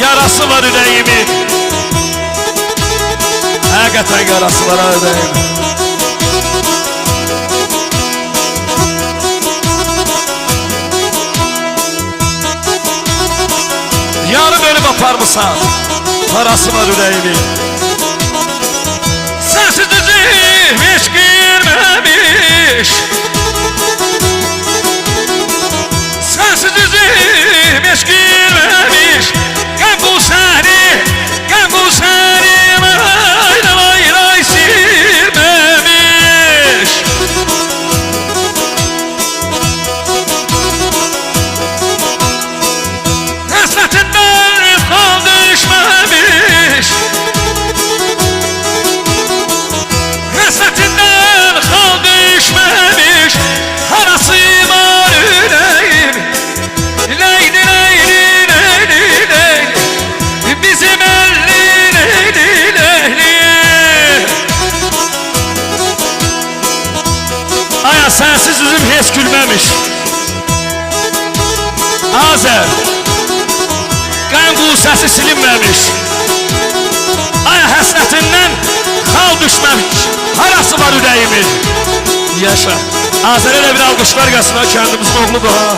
yarası var yüreğimin. Hakikaten yarası var yüreğimin. Yarım ölüp aparmışsan, parası var yüreğimin. Sensiz üzüm hiç girmemiş, sensiz üzüm hiç girmemiş. Gam bu seni lay lay silmemiş. Hasretinden kal düşmemiş, hasretinden kal düşmemiş. Harası var yüreğim, leyli leyli leyli leyli, bizim elli leyli leyli. Aya sensiz üzüm hiç gülmemiş. Azer qan qusəsi silinməmiş. Ay həsrətindən xal düşməmiş. Harası var ürəyimin? Yaşa. Azərə elə bir alqışlar gəlsin, kendimizin oğludur ha.